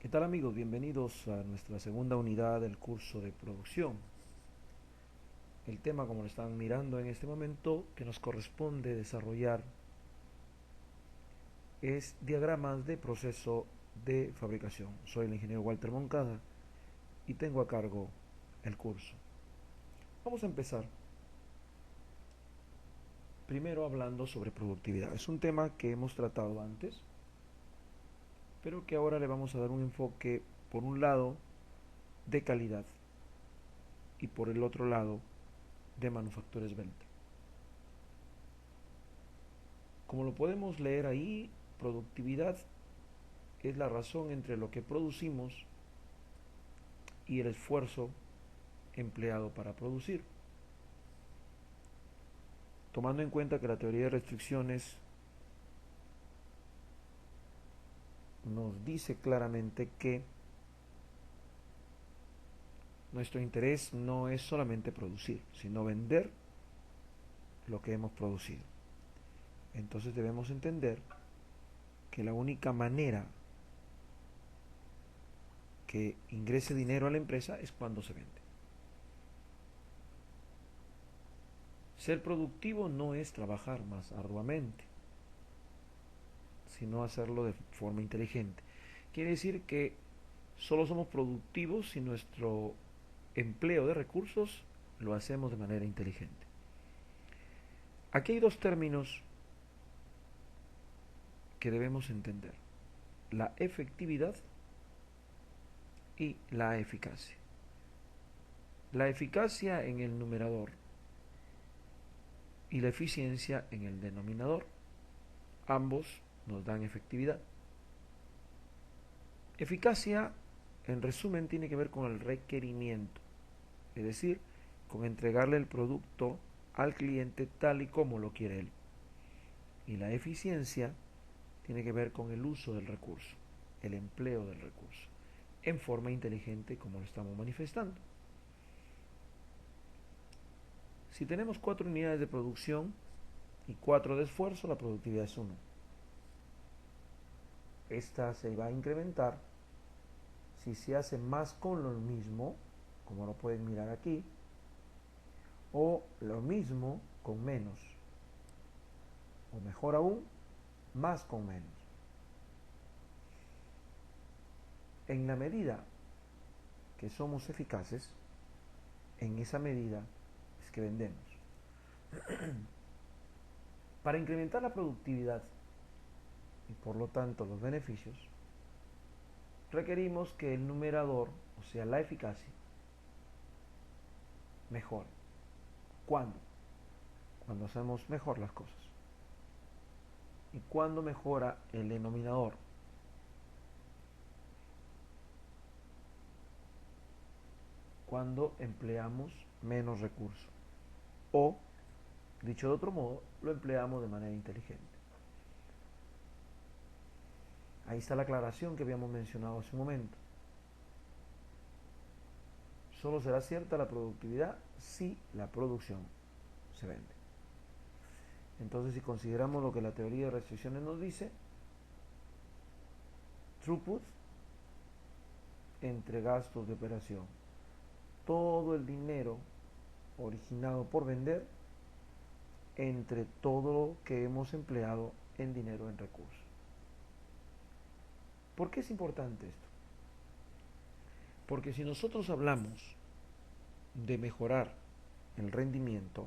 ¿Qué tal amigos? Bienvenidos a nuestra segunda unidad del curso de producción. El tema, como lo están mirando en este momento, que nos corresponde desarrollar es diagramas de proceso de fabricación. Soy el ingeniero Walter Moncada y tengo a cargo el curso. Vamos a empezar primero hablando sobre productividad. Es un tema que hemos tratado antes, pero que ahora le vamos a dar un enfoque, por un lado, de calidad y por el otro lado, de manufactura esbelta. Como lo podemos leer ahí, productividad es la razón entre lo que producimos y el esfuerzo empleado para producir. Tomando en cuenta que la teoría de restricciones nos dice claramente que nuestro interés no es solamente producir, sino vender lo que hemos producido. Entonces debemos entender que la única manera que ingrese dinero a la empresa es cuando se vende. Ser productivo no es trabajar más arduamente, sino hacerlo de forma inteligente. Quiere decir que solo somos productivos si nuestro empleo de recursos lo hacemos de manera inteligente. Aquí hay dos términos que debemos entender: la efectividad y la eficacia. La eficacia en el numerador y la eficiencia en el denominador. Ambos nos dan efectividad. Eficacia, en resumen, tiene que ver con el requerimiento, es decir, con entregarle el producto al cliente tal y como lo quiere él. Y la eficiencia tiene que ver con el uso del recurso, el empleo del recurso, en forma inteligente como lo estamos manifestando. Si tenemos 4 unidades de producción y 4 de esfuerzo, la productividad es 1. Esta se va a incrementar si se hace más con lo mismo, como lo pueden mirar aquí, o lo mismo con menos, o mejor aún, más con menos. En la medida que somos eficaces, en esa medida es que vendemos. Para incrementar la productividad y por lo tanto los beneficios, requerimos que el numerador, o sea la eficacia, mejore. ¿Cuándo? Cuando hacemos mejor las cosas. ¿Y cuándo mejora el denominador? Cuando empleamos menos recursos. O, dicho de otro modo, lo empleamos de manera inteligente. Ahí está la aclaración que habíamos mencionado hace un momento. Solo será cierta la productividad si la producción se vende. Entonces, si consideramos lo que la teoría de restricciones nos dice, throughput entre gastos de operación, todo el dinero originado por vender entre todo lo que hemos empleado en dinero en recursos. ¿Por qué es importante esto? Porque si nosotros hablamos de mejorar el rendimiento,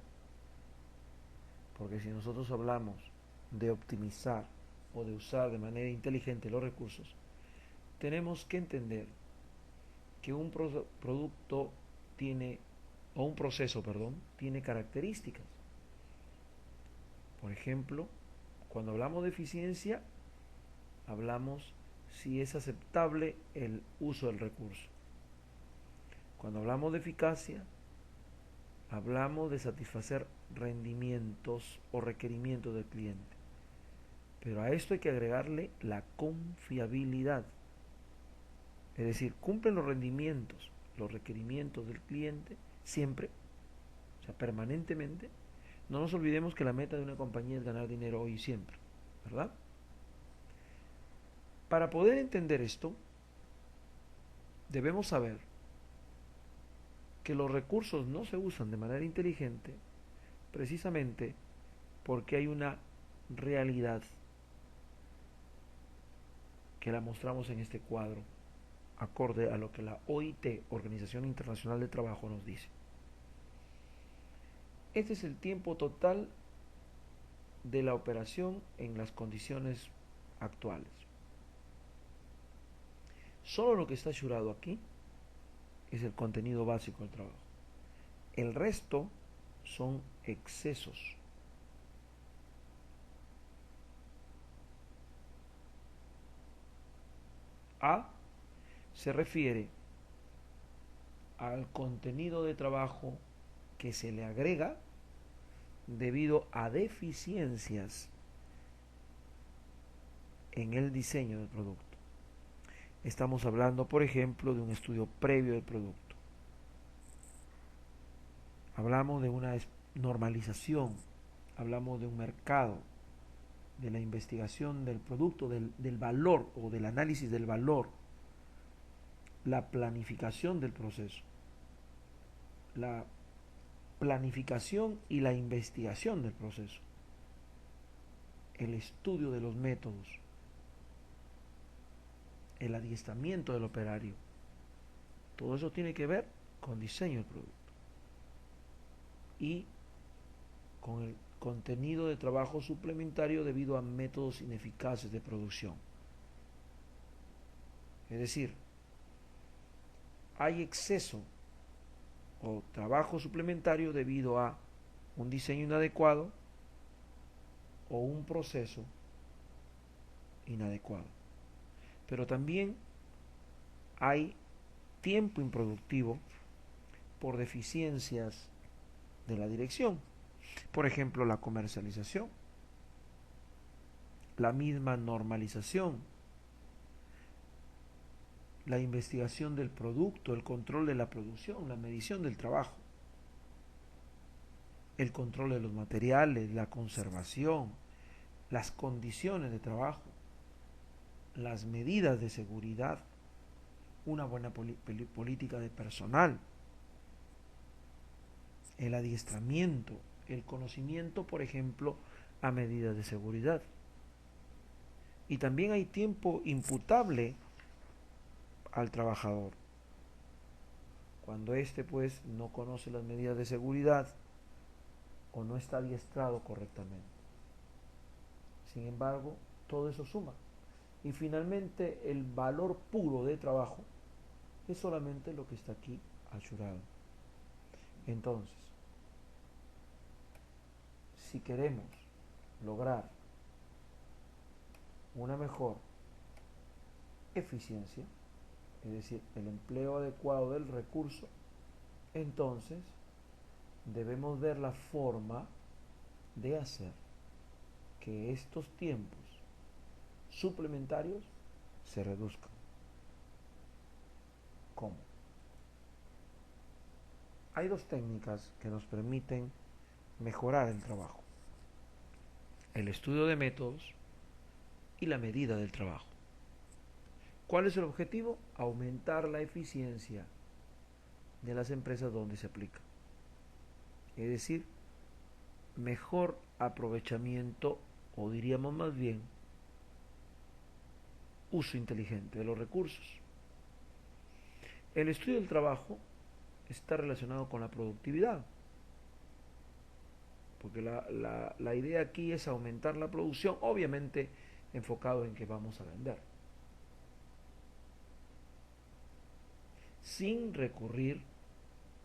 porque si nosotros hablamos de optimizar o de usar de manera inteligente los recursos, tenemos que entender que un producto tiene, o un proceso, perdón, tiene características. Por ejemplo, cuando hablamos de eficiencia, hablamos si es aceptable el uso del recurso. Cuando hablamos de eficacia, hablamos de satisfacer rendimientos o requerimientos del cliente. Pero a esto hay que agregarle la confiabilidad. Es decir, cumplen los rendimientos, los requerimientos del cliente siempre, o sea, permanentemente. No nos olvidemos que la meta de una compañía es ganar dinero hoy y siempre, ¿verdad? Para poder entender esto, debemos saber que los recursos no se usan de manera inteligente precisamente porque hay una realidad que la mostramos en este cuadro, acorde a lo que la OIT, Organización Internacional del Trabajo, nos dice. Este es el tiempo total de la operación en las condiciones actuales. Solo lo que está asegurado aquí es el contenido básico del trabajo. El resto son excesos. A se refiere al contenido de trabajo que se le agrega debido a deficiencias en el diseño del producto. Estamos hablando, por ejemplo, de un estudio previo del producto. Hablamos de una normalización, hablamos de un mercado, de la investigación del producto, del valor o del análisis del valor, la planificación del proceso, la planificación y la investigación del proceso, el estudio de los métodos, el adiestramiento del operario. Todo eso tiene que ver con diseño del producto y con el contenido de trabajo suplementario debido a métodos ineficaces de producción. Es decir, hay exceso o trabajo suplementario debido a un diseño inadecuado o un proceso inadecuado. Pero también hay tiempo improductivo por deficiencias de la dirección. Por ejemplo, la comercialización, la misma normalización, la investigación del producto, el control de la producción, la medición del trabajo, el control de los materiales, la conservación, las condiciones de trabajo, las medidas de seguridad, una buena política de personal, el adiestramiento, el conocimiento, por ejemplo, a medidas de seguridad. Y también hay tiempo imputable al trabajador. Cuando éste pues no conoce las medidas de seguridad o no está adiestrado correctamente. Sin embargo, todo eso suma. Y finalmente el valor puro de trabajo es solamente lo que está aquí asegurado. Entonces, si queremos lograr una mejor eficiencia, es decir, el empleo adecuado del recurso, entonces debemos ver la forma de hacer que estos tiempos suplementarios se reduzcan. ¿Cómo? Hay dos técnicas que nos permiten mejorar el trabajo: el estudio de métodos y la medida del trabajo. ¿Cuál es el objetivo? Aumentar la eficiencia de las empresas donde se aplica. Es decir, mejor aprovechamiento, o diríamos más bien, uso inteligente de los recursos. El estudio del trabajo está relacionado con la productividad, porque la idea aquí es aumentar la producción, obviamente enfocado en que vamos a vender, sin recurrir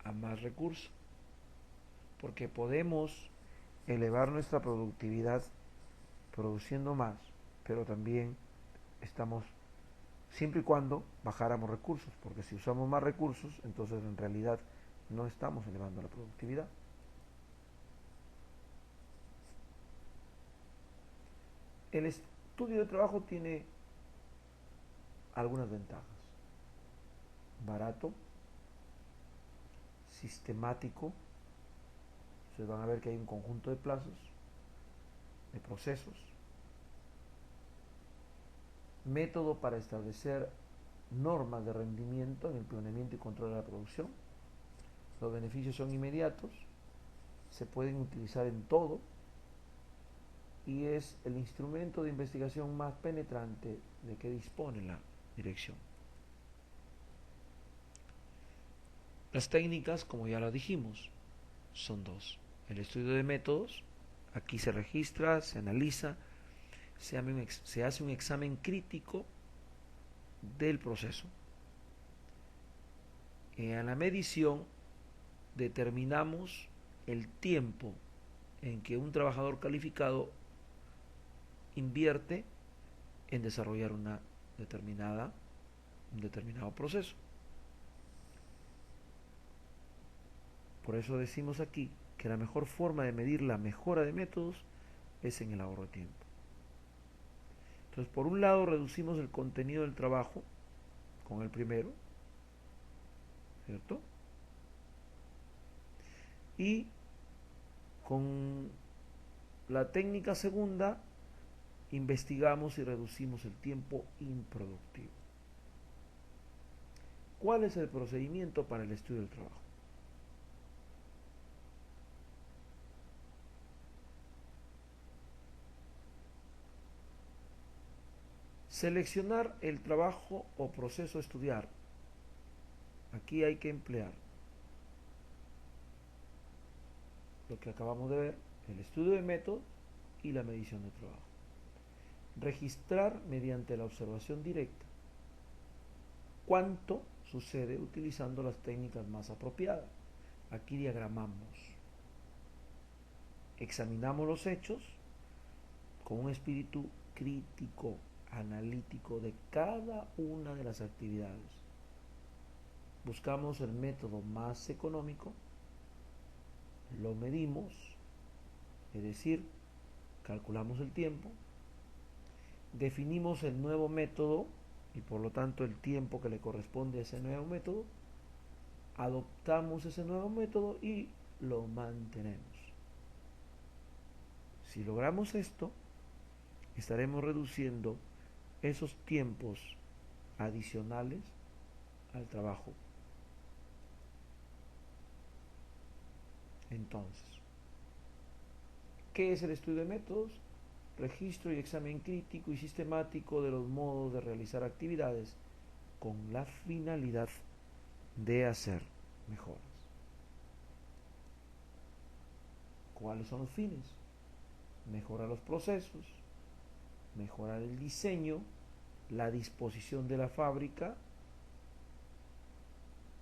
a más recursos, porque podemos elevar nuestra productividad produciendo más, pero también estamos, siempre y cuando bajáramos recursos, porque si usamos más recursos, entonces en realidad no estamos elevando la productividad. El estudio de trabajo tiene algunas ventajas: barato, sistemático. Ustedes van a ver que hay un conjunto de plazos, de procesos, método para establecer normas de rendimiento en el planeamiento y control de la producción. Los beneficios son inmediatos, se pueden utilizar en todo y es el instrumento de investigación más penetrante de que dispone la dirección. Las técnicas, como ya lo dijimos, son dos. El estudio de métodos, aquí se registra, se analiza, se hace un examen crítico del proceso. En la medición determinamos el tiempo en que un trabajador calificado invierte en desarrollar un determinado proceso. Por eso decimos aquí que la mejor forma de medir la mejora de métodos es en el ahorro de tiempo. Entonces, por un lado, reducimos el contenido del trabajo con el primero, ¿cierto? Y con la técnica segunda, investigamos y reducimos el tiempo improductivo. ¿Cuál es el procedimiento para el estudio del trabajo? Seleccionar el trabajo o proceso a estudiar. Aquí hay que emplear lo que acabamos de ver, el estudio de método y la medición de trabajo. Registrar mediante la observación directa cuánto sucede utilizando las técnicas más apropiadas. Aquí diagramamos. Examinamos los hechos con un espíritu crítico, analítico de cada una de las actividades. Buscamos el método más económico, lo medimos, es decir, calculamos el tiempo, definimos el nuevo método y por lo tanto el tiempo que le corresponde a ese nuevo método, adoptamos ese nuevo método y lo mantenemos. Si logramos esto, estaremos reduciendo esos tiempos adicionales al trabajo. Entonces, ¿qué es el estudio de métodos? Registro y examen crítico y sistemático de los modos de realizar actividades con la finalidad de hacer mejoras. ¿Cuáles son los fines? Mejorar los procesos, mejorar el diseño, la disposición de la fábrica,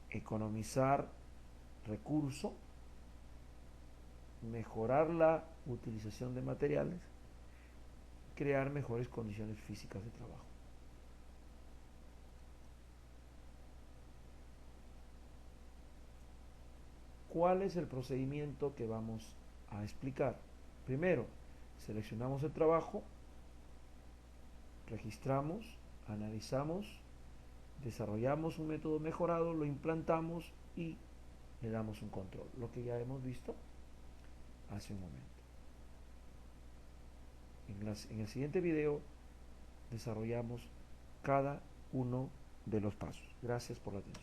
economizar recursos, mejorar la utilización de materiales, crear mejores condiciones físicas de trabajo. ¿Cuál es el procedimiento que vamos a explicar? Primero, seleccionamos el trabajo, registramos, analizamos, desarrollamos un método mejorado, lo implantamos y le damos un control, lo que ya hemos visto hace un momento. En el siguiente video desarrollamos cada uno de los pasos. Gracias por la atención.